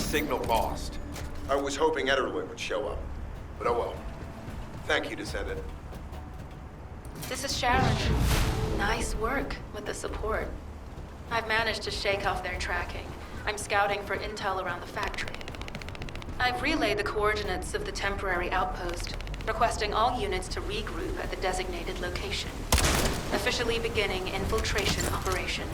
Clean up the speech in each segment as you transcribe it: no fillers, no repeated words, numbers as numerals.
Signal lost. I was hoping Ederle would show up. But oh well. Thank you, Descendant. This is Sharon. Nice work with the support. I've managed to shake off their tracking. I'm scouting for intel around the factory. I've relayed the coordinates of the temporary outpost, requesting all units to regroup at the designated location. Officially beginning infiltration operation.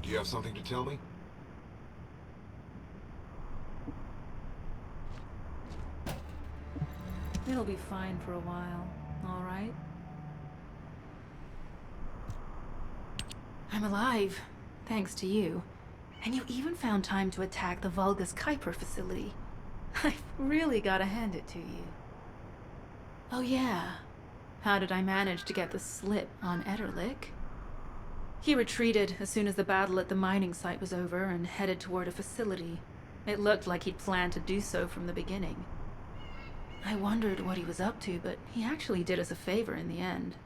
Do you have something to tell me? It'll be fine for a while, all right? I'm alive, thanks to you. And you even found time to attack the Vulgus Kuiper facility. I've really gotta hand it to you. Oh yeah, how did I manage to get the slip on Ederlich? He retreated as soon as the battle at the mining site was over and headed toward a facility. It looked like he'd planned to do so from the beginning. I wondered what he was up to, but he actually did us a favor in the end.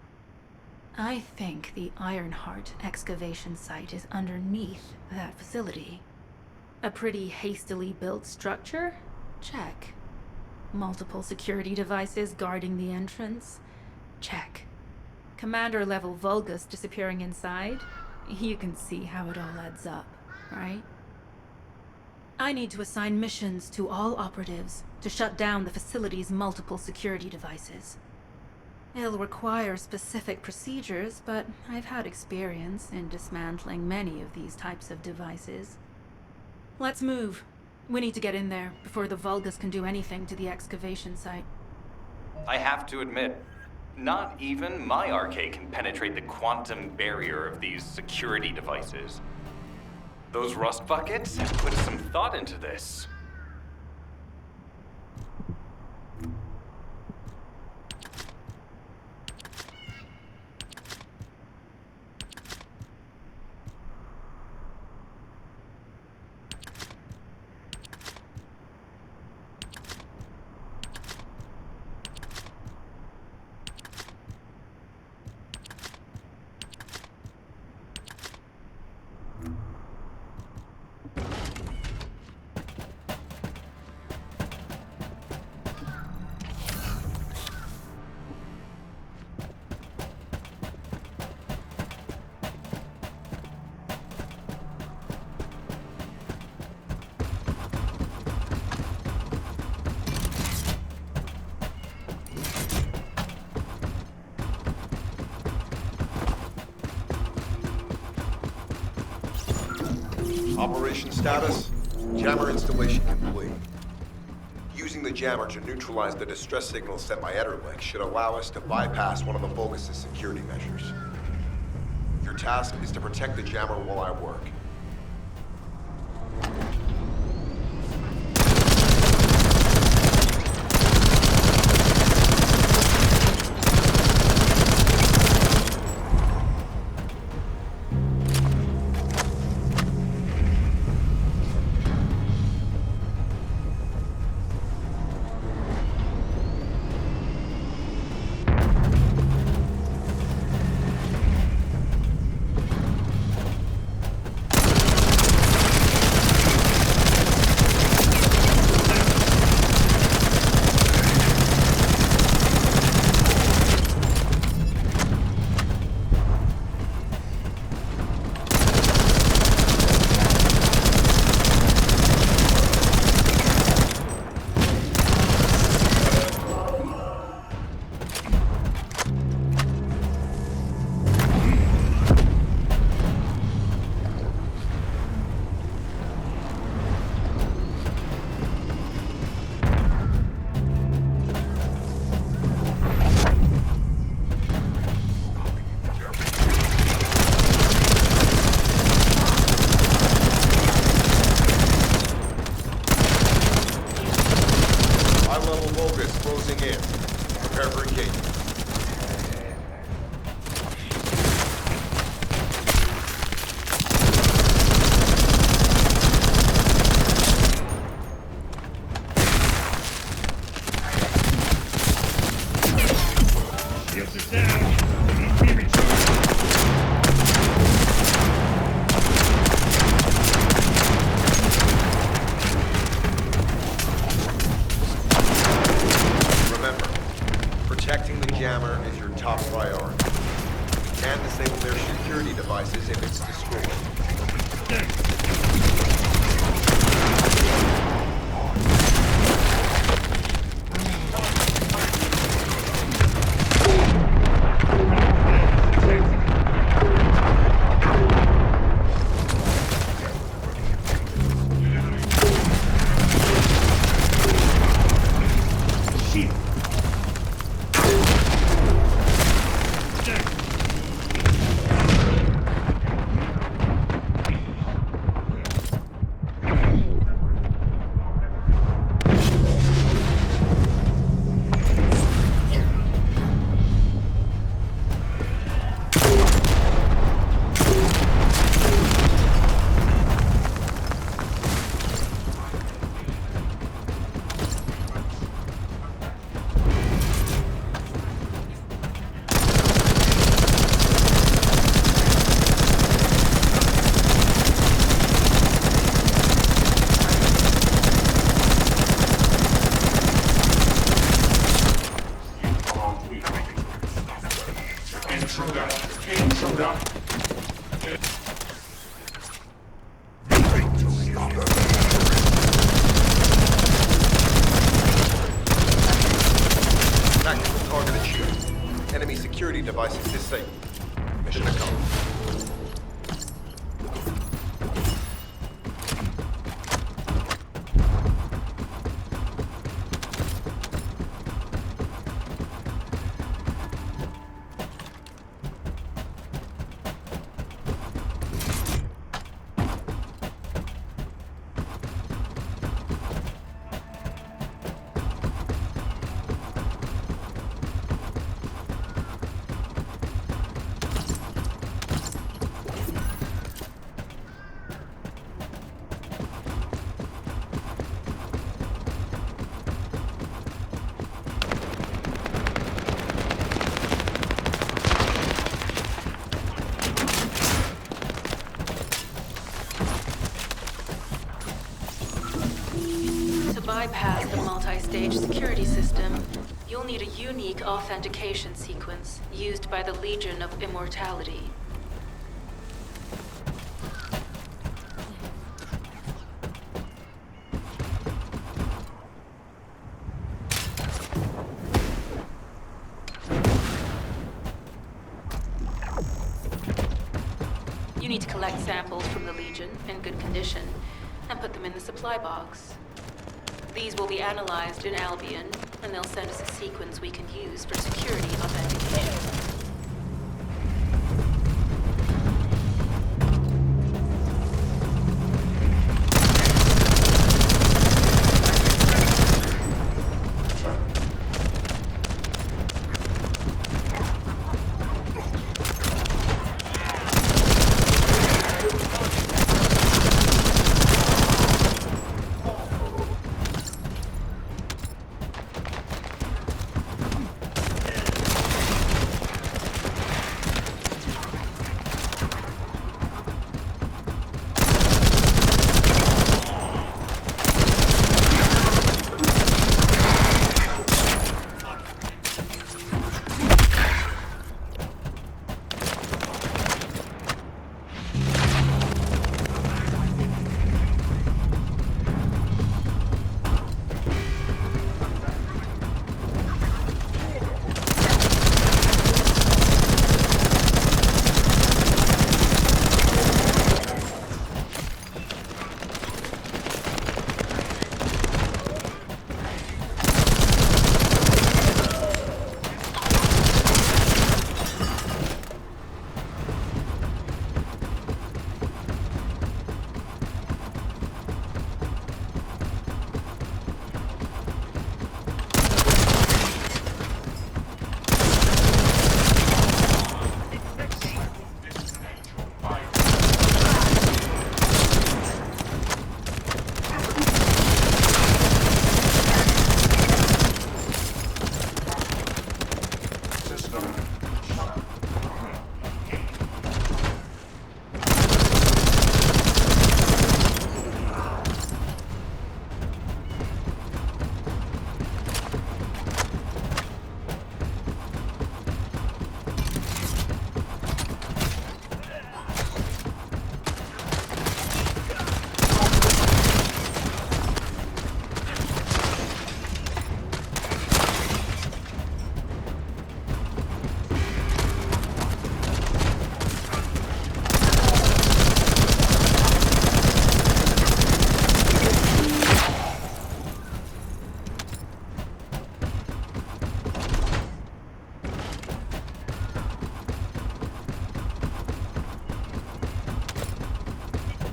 I think the Ironheart excavation site is underneath that facility. A pretty hastily built structure? Check. Multiple security devices guarding the entrance? Check. Commander-level Vulgus disappearing inside? You can see how it all adds up, right? I need to assign missions to all operatives to shut down the facility's multiple security devices. It'll require specific procedures, but I've had experience in dismantling many of these types of devices. Let's move. We need to get in there before the Vulgus can do anything to the excavation site. I have to admit, not even my arcade can penetrate the quantum barrier of these security devices. Those rust buckets have put some thought into this. Operation status, jammer installation complete. Using the jammer to neutralize the distress signal sent by Ederlich should allow us to bypass one of the Vulgus' security measures. Your task is to protect the jammer while I work. safe. Mission accomplished. To bypass the multi-stage security system, you'll need a unique authentication sequence used by the Legion of Immortality. You need to collect samples from the Legion in good condition and put them in the supply box. These will be analyzed in Albion, and they'll send us a sequence we can use for security authentication.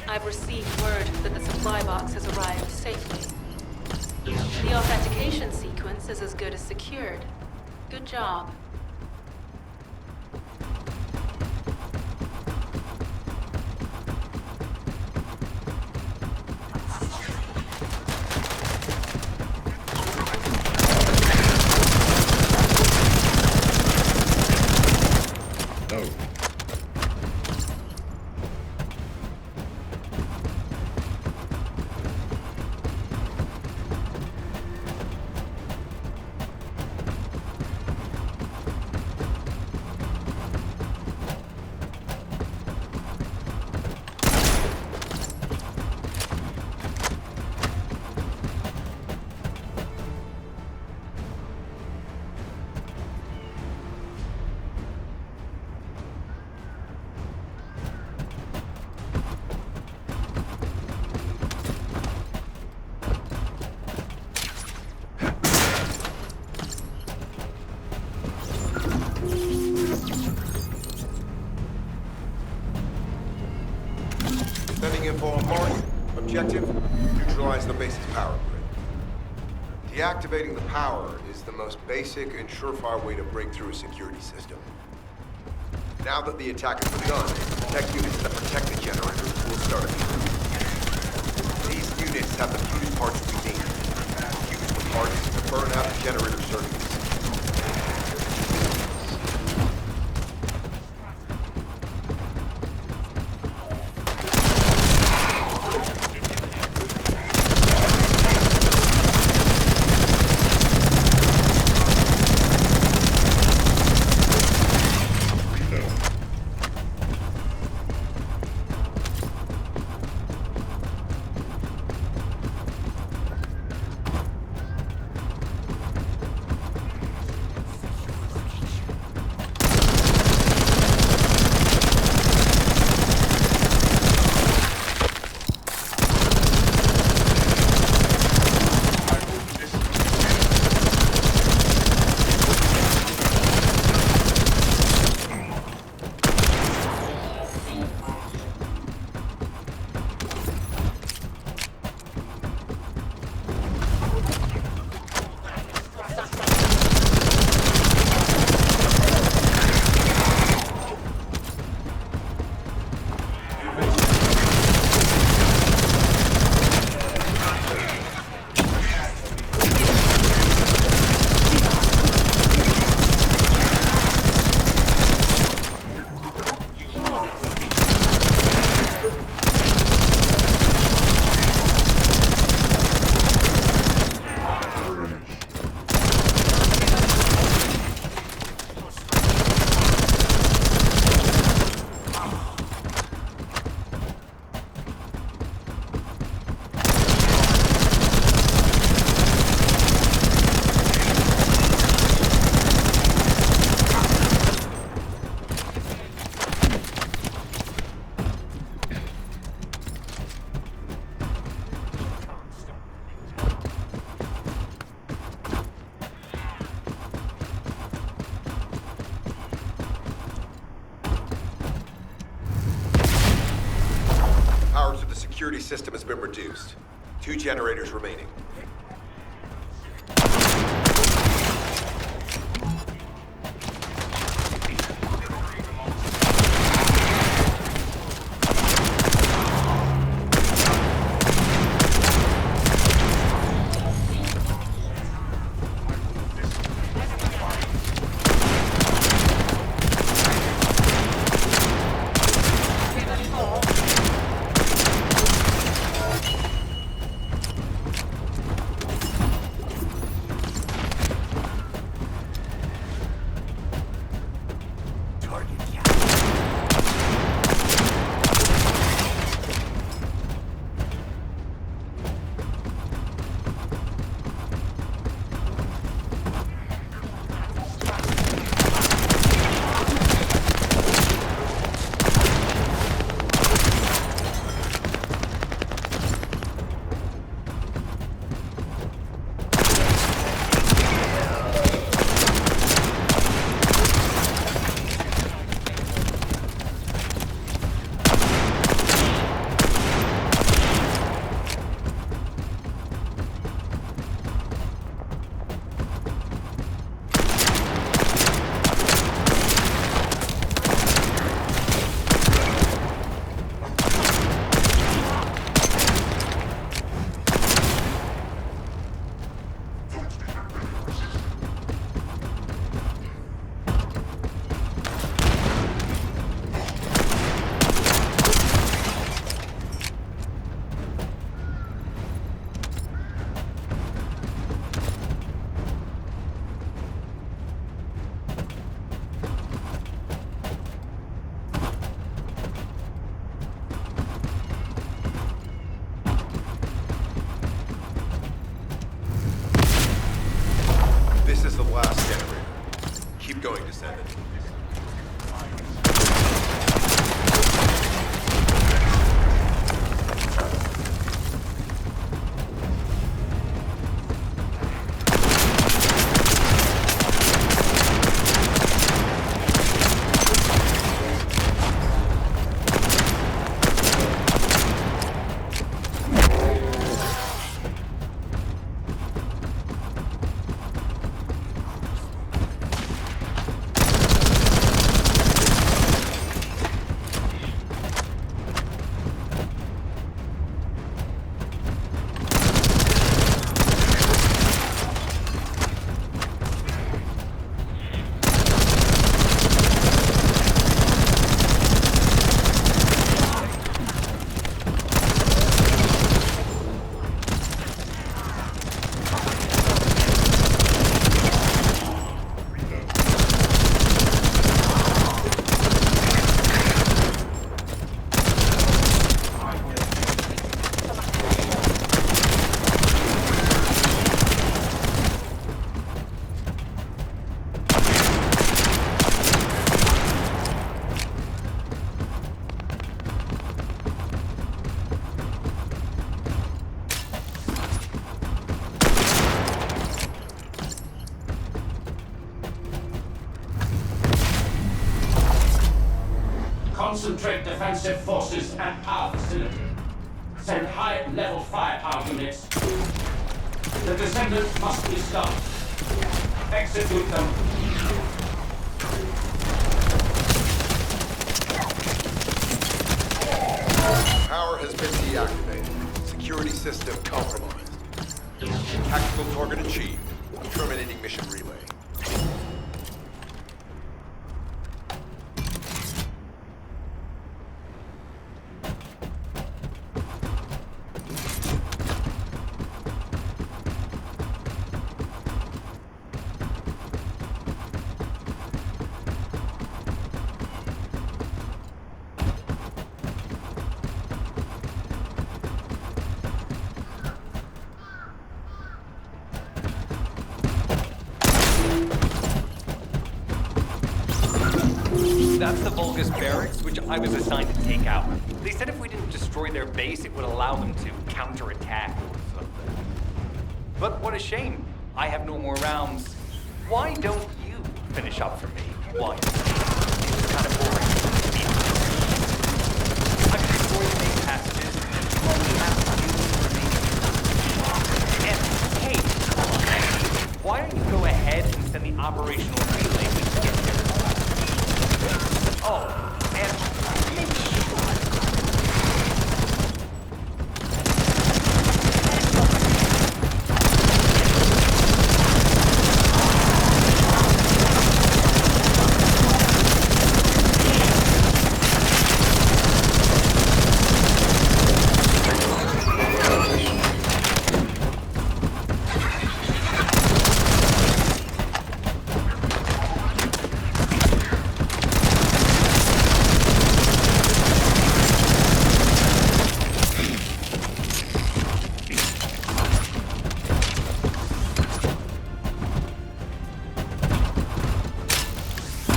I've received word that the supply box has arrived safely. The authentication sequence is as good as secured. Good job. Objective, neutralize the base's power grid. Deactivating the power is the most basic and surefire way to break through a security system. Now that the attack has begun, tech units that protect the generators will start appearing. These units have the fuse parts we need. Use the parts to burn out the generator circuits. Security system has been reduced. 2 generators remaining. Going, Descendant. Concentrate defensive forces at our facility. Send high-level firepower units. The Descendant must be stopped. Execute them. Power has been deactivated. Security system compromised. Tactical target achieved. Terminating mission relay. That's the Vulgus barracks, which I was assigned to take out. They said if we didn't destroy their base, it would allow them to counterattack or something. But what a shame. I have no more rounds. Why don't you finish up for me? Why? It's kind of boring. I've destroyed the main passages, and you only have two remaining. And hey, why don't you go ahead and send the operational relay when you get there? Oh, and make sure.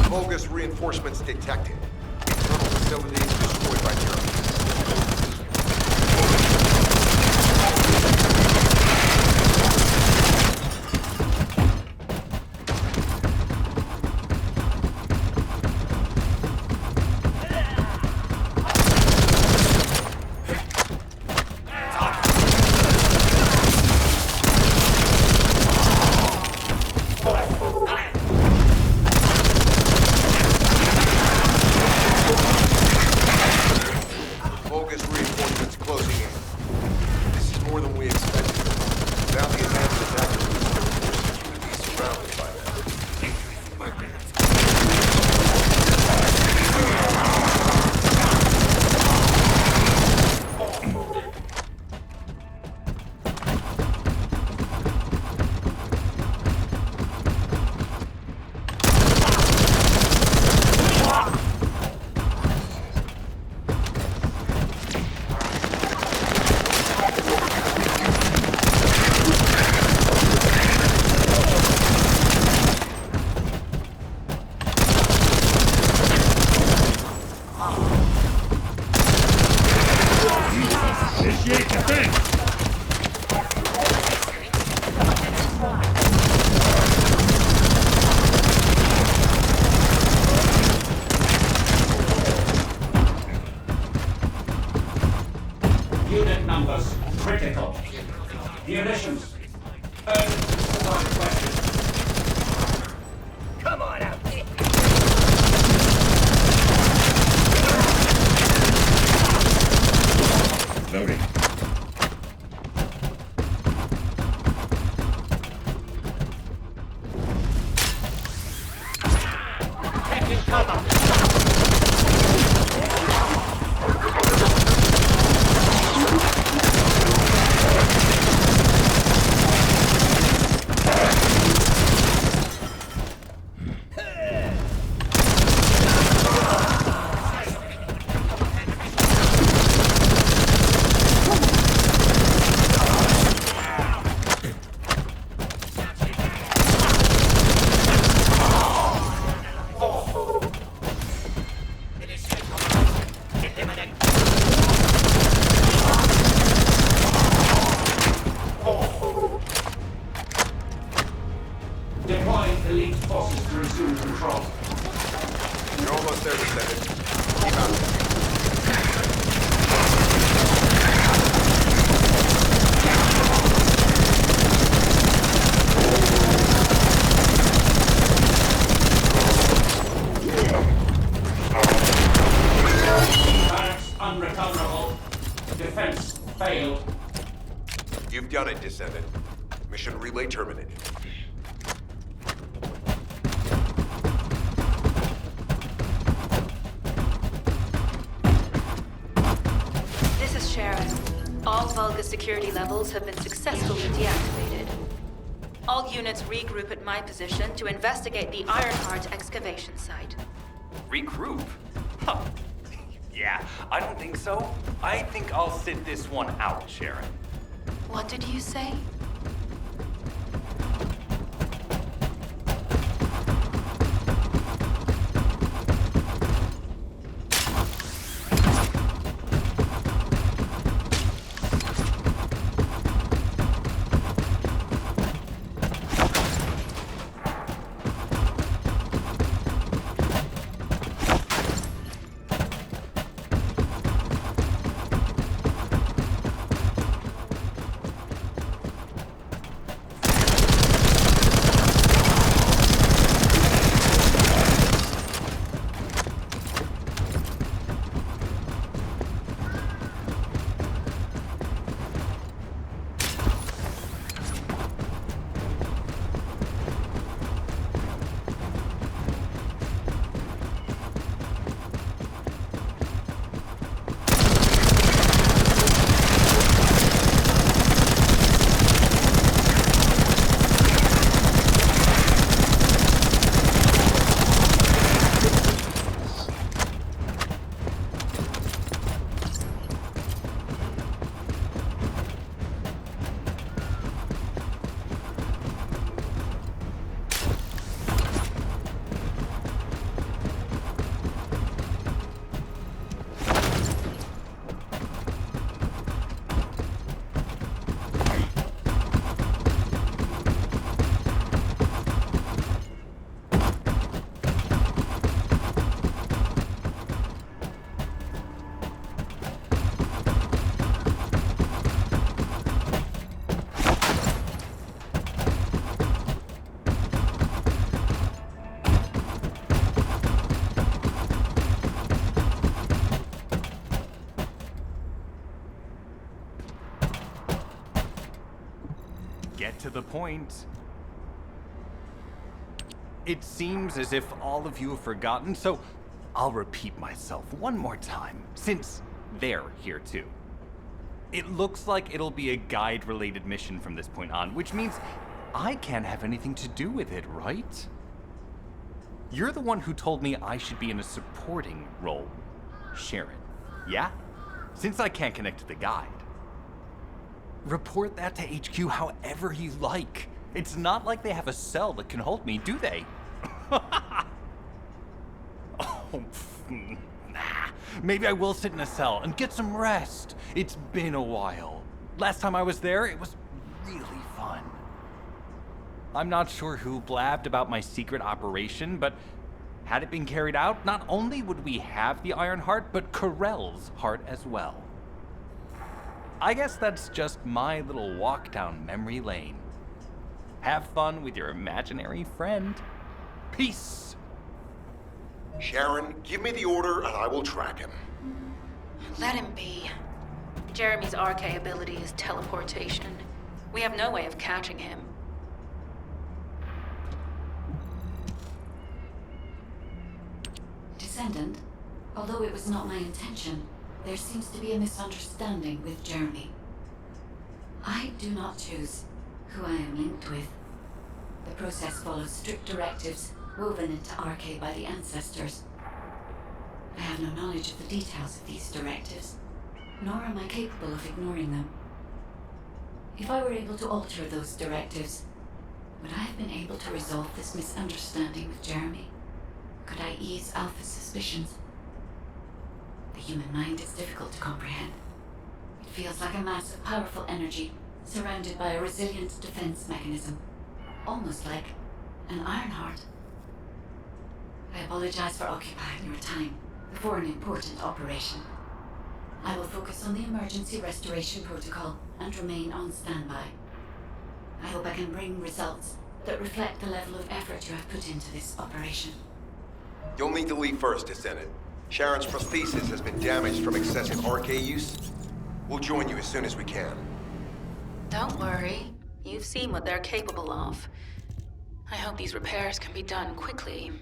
Vulgus reinforcements detected. Internal facilities destroyed by Germans. Vulgus reinforcements closing in. This is more than we expected. Without the advanced attack, we would be surrounded by them. Initiate defense! Unit numbers critical. Munitions. Urgent supply requested. Come on out. Loading. Taking cover. Deploying elite forces to resume control. You're almost there, Descendant. Keep out. You've done it, Descendant. Mission relay terminated. This is Sharon. All Vulgus security levels have been successfully deactivated. All units regroup at my position to investigate the Ironheart excavation site. Regroup? Huh. Yeah, I don't think so. I think I'll sit this one out, Sharon. What did you say? Get to the point. It seems as if all of you have forgotten, so I'll repeat myself one more time, since they're here too. It looks like it'll be a guide-related mission from this point on, which means I can't have anything to do with it, right? You're the one who told me I should be in a supporting role, Sharon. Yeah? Since I can't connect to the guide. Report that to HQ however you like. It's not like they have a cell that can hold me, do they? Oh, nah. Maybe I will sit in a cell and get some rest. It's been a while. Last time I was there, it was really fun. I'm not sure who blabbed about my secret operation, but had it been carried out, not only would we have the Iron Heart, but Corell's heart as well. I guess that's just my little walk down memory lane. Have fun with your imaginary friend. Peace. Sharon, give me the order and I will track him. Let him be. Jeremy's RK ability is teleportation. We have no way of catching him. Descendant, although it was not my intention, there seems to be a misunderstanding with Jeremy. I do not choose who I am linked with. The process follows strict directives woven into RK by the ancestors. I have no knowledge of the details of these directives, nor am I capable of ignoring them. If I were able to alter those directives, would I have been able to resolve this misunderstanding with Jeremy? Could I ease Alpha's suspicions? The human mind is difficult to comprehend. It feels like a mass of powerful energy surrounded by a resilient defense mechanism, almost like an Ironheart. I apologize for occupying your time before an important operation. I will focus on the emergency restoration protocol and remain on standby. I hope I can bring results that reflect the level of effort you have put into this operation. You'll need to leave first, Descendant. Sharon's prosthesis has been damaged from excessive RK use. We'll join you as soon as we can. Don't worry. You've seen what they're capable of. I hope these repairs can be done quickly.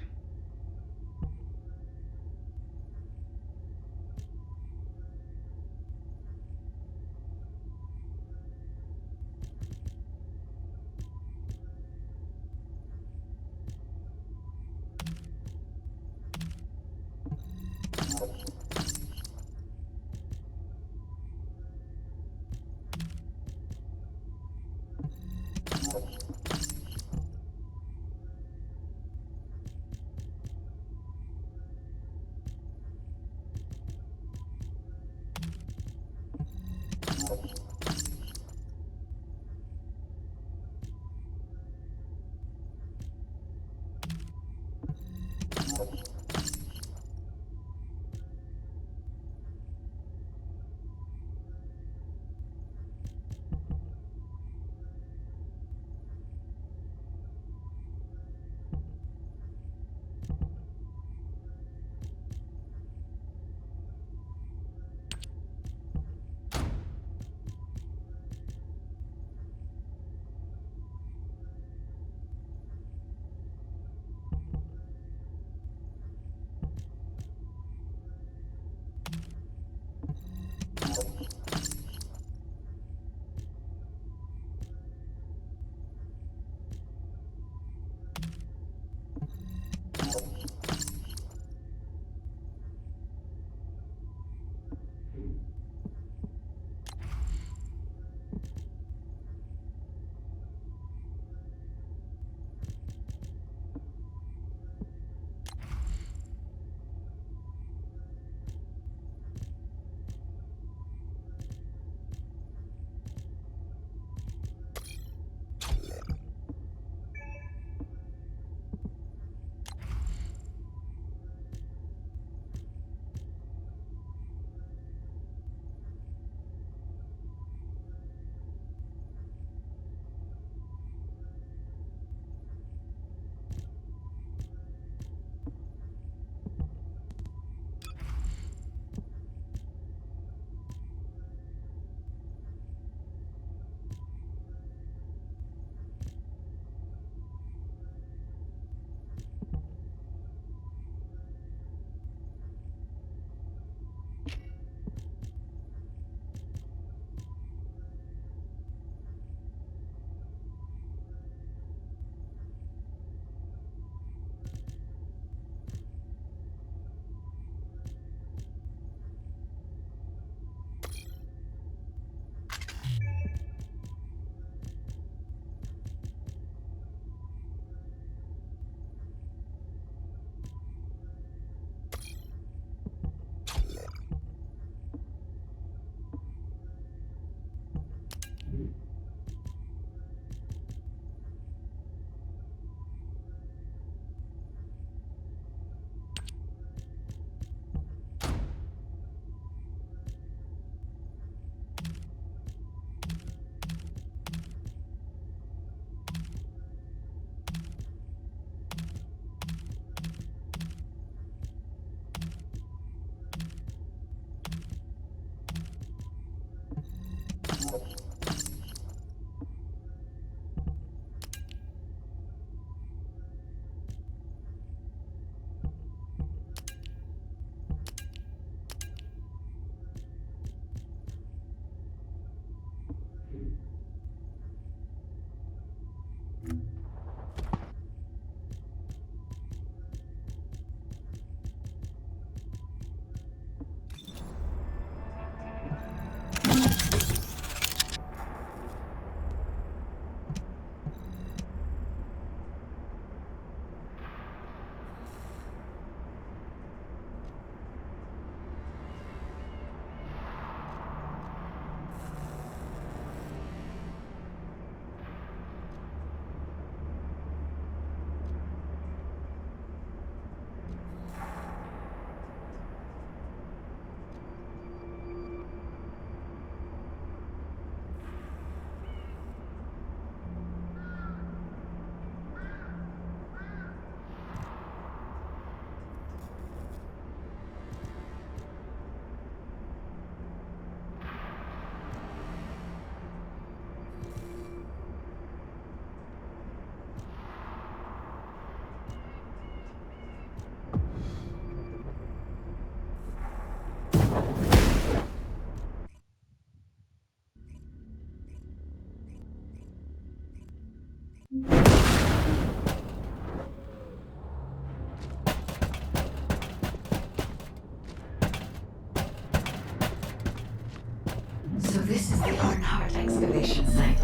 excavation site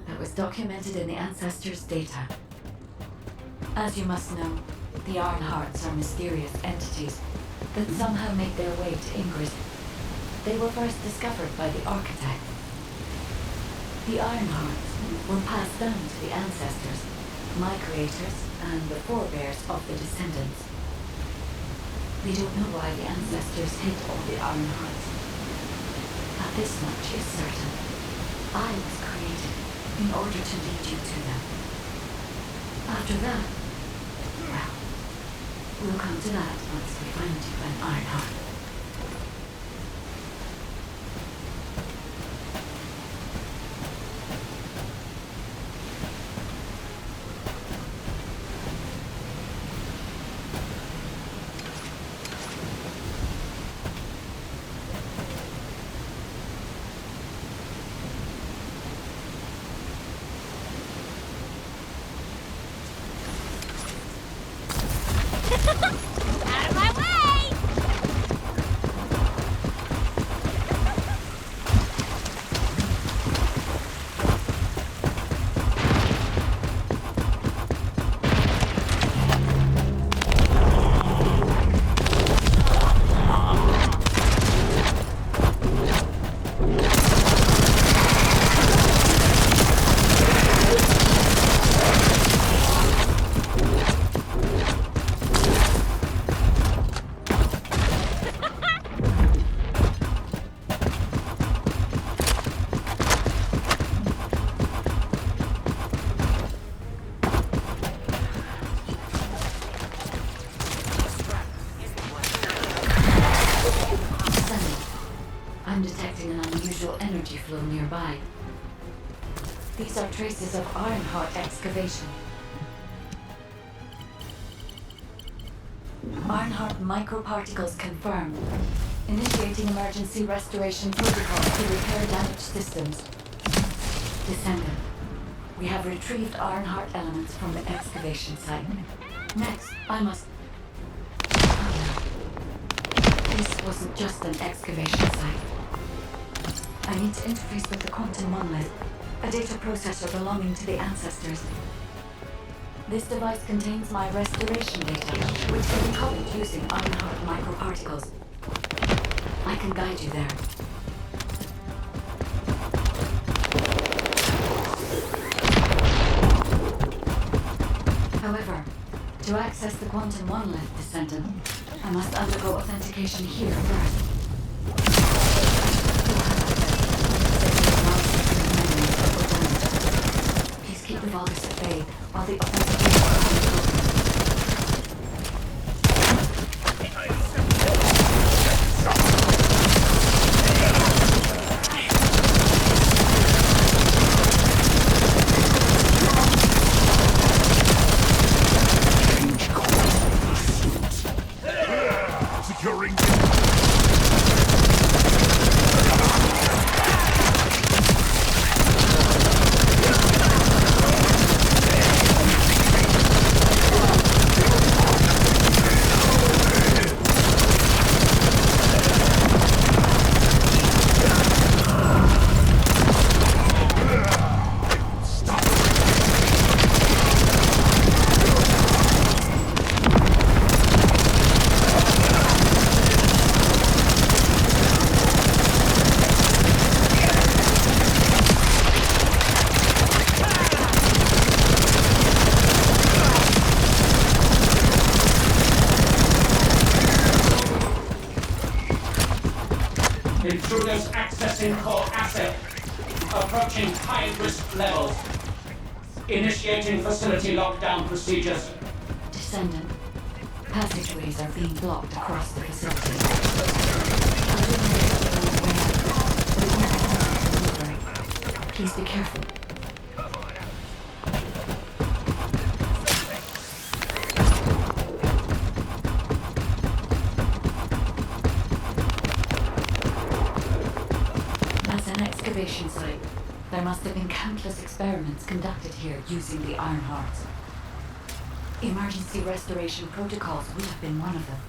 that was documented in the Ancestors' data. As you must know, the Iron Hearts are mysterious entities that somehow make their way to Ingress. They were first discovered by the Architect. The Iron Hearts were passed down to the Ancestors, my creators, and the forebears of the Descendants. We don't know why the Ancestors hid all the Iron Hearts. But this much is certain. I was created in order to lead you to them. After that, well, we'll come to that once we find you an Iron Heart. Out of my way! I'm detecting an unusual energy flow nearby. These are traces of Ironheart excavation. Ironheart microparticles confirmed. Initiating emergency restoration protocol to repair damaged systems. Descendant, we have retrieved Ironheart elements from the excavation site. Next, I must... Oh, no. This wasn't just an excavation site. I need to interface with the quantum monolith, a data processor belonging to the Ancestors. This device contains my restoration data, which can be copied using Ironheart microparticles. I can guide you there. However, to access the quantum monolith, Descendant, I must undergo authentication here first. Please keep the Vulgus at bay while the authentication is Securing. Intruders accessing core asset. Approaching high-risk levels. Initiating facility lockdown procedures. Descendant. Passageways are being blocked across the facility. Please be careful. That's an excavation site. There must have been countless experiments conducted here using the Iron Hearts. Emergency restoration protocols would have been one of them.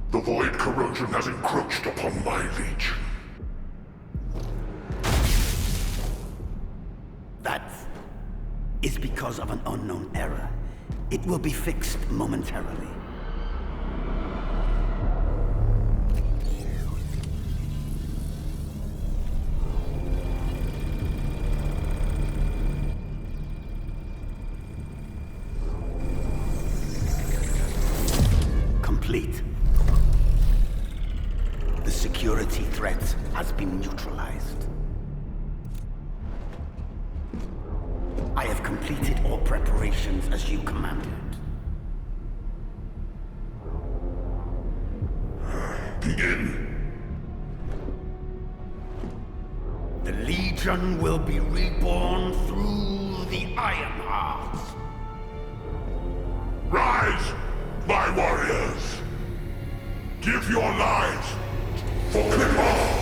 The void corrosion has encroached upon my legion. That is because of an unknown error. It will be fixed momentarily. Complete. The security threat has been neutralized. I have completed all preparations as you commanded. Begin. The Legion will be reborn through the Iron Heart. Rise, my warriors! Give your lives for Clipper!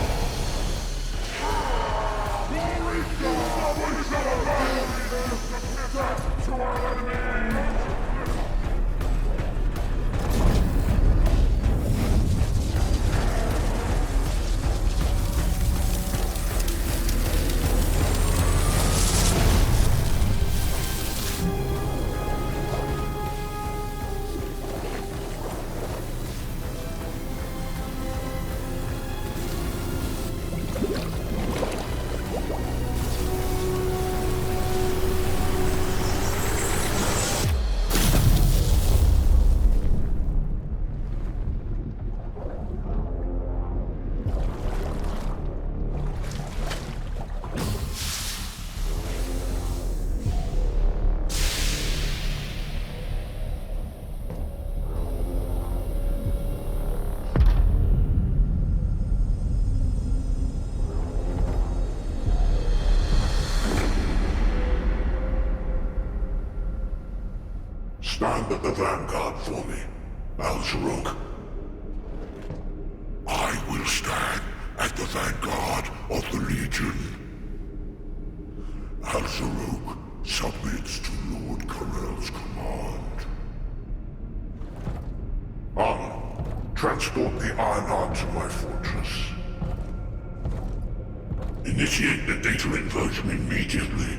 Stand at the vanguard for me, Al-Zaruk. I will stand at the vanguard of the Legion. Al-Zaruk submits to Lord Karel's command. Transport the Ironheart to my fortress. Initiate the data inversion immediately.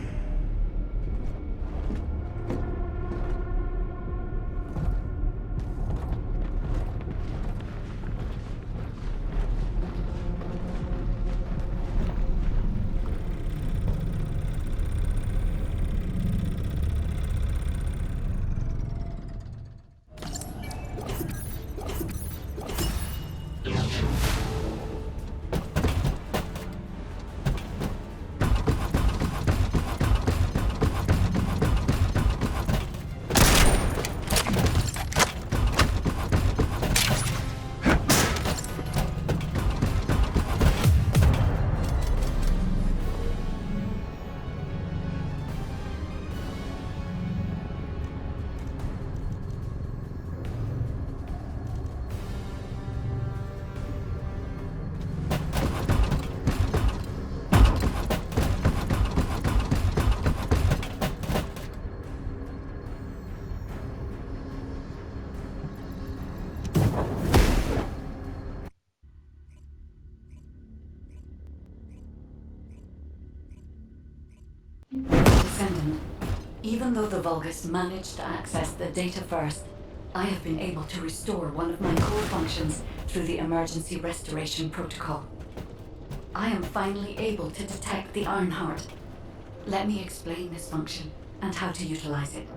Descendant, even though the Vulgus managed to access the data first, I have been able to restore one of my core functions through the emergency restoration protocol. I am finally able to detect the Ironheart. Let me explain this function and how to utilize it.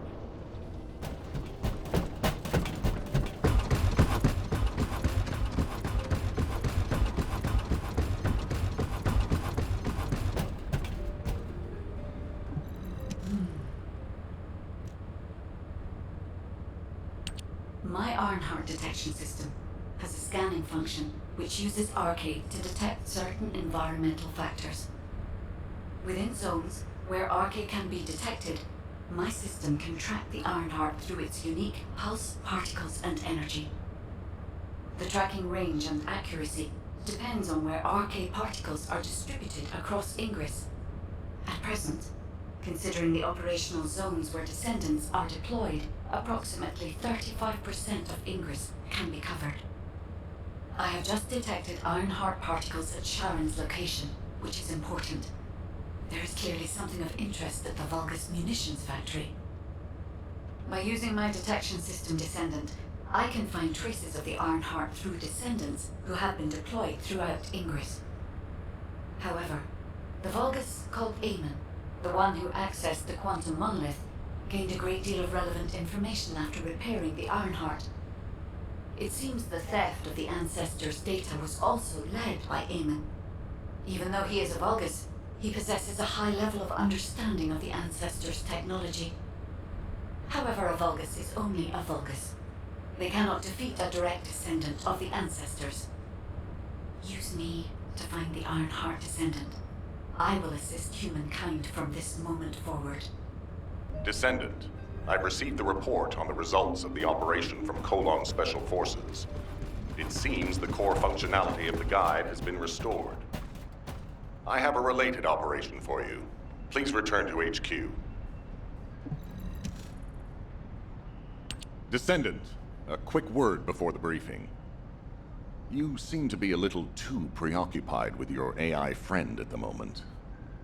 My Ironheart detection system has a scanning function which uses Arcade to detect certain environmental factors. Within zones where Arcade can be detected, my system can track the Ironheart through its unique pulse, particles, and energy. The tracking range and accuracy depends on where Arcade particles are distributed across Ingress. At present, considering the operational zones where Descendants are deployed, approximately 35% of Ingress can be covered. I have just detected Ironheart particles at Sharon's location, which is important. There is clearly something of interest at the Vulgus munitions factory. By using my detection system Descendant, I can find traces of the Ironheart through descendants who have been deployed throughout Ingress. However, the Vulgus called Amon, the one who accessed the quantum monolith, gained a great deal of relevant information after repairing the Ironheart. It seems the theft of the Ancestors' data was also led by Amon. Even though he is a Vulgus, he possesses a high level of understanding of the Ancestors' technology. However, a Vulgus is only a Vulgus. They cannot defeat a direct descendant of the Ancestors. Use me to find the Ironheart Descendant. I will assist humankind from this moment forward. Descendant, I've received the report on the results of the operation from Colon Special Forces. It seems the core functionality of the guide has been restored. I have a related operation for you. Please return to HQ. Descendant, a quick word before the briefing. You seem to be a little too preoccupied with your AI friend at the moment.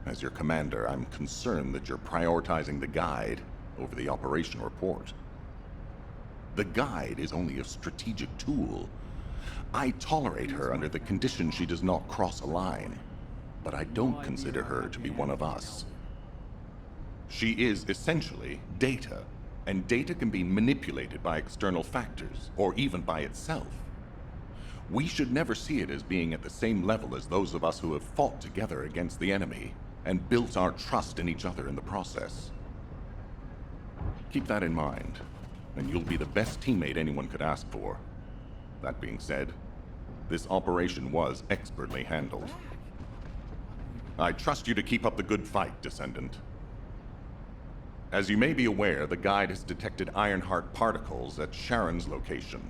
As your commander, I'm concerned that you're prioritizing the guide over the operation report. The guide is only a strategic tool. I tolerate her under the condition she does not cross a line, but I don't consider her to be one of us. She is essentially data, and data can be manipulated by external factors, or even by itself. We should never see it as being at the same level as those of us who have fought together against the enemy and built our trust in each other in the process. Keep that in mind, and you'll be the best teammate anyone could ask for. That being said, this operation was expertly handled. I trust you to keep up the good fight, Descendant. As you may be aware, the guide has detected Ironheart particles at Sharon's location.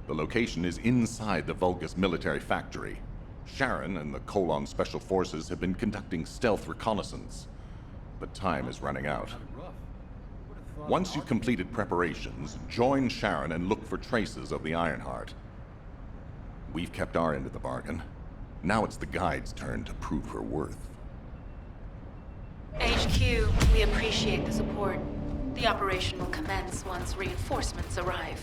The location is inside the Vulgus military factory. Sharon and the Colon Special Forces have been conducting stealth reconnaissance, but time is running out. Once you've completed preparations, join Sharon and look for traces of the Ironheart. We've kept our end of the bargain. Now it's the guide's turn to prove her worth. HQ, we appreciate the support. The operation will commence once reinforcements arrive.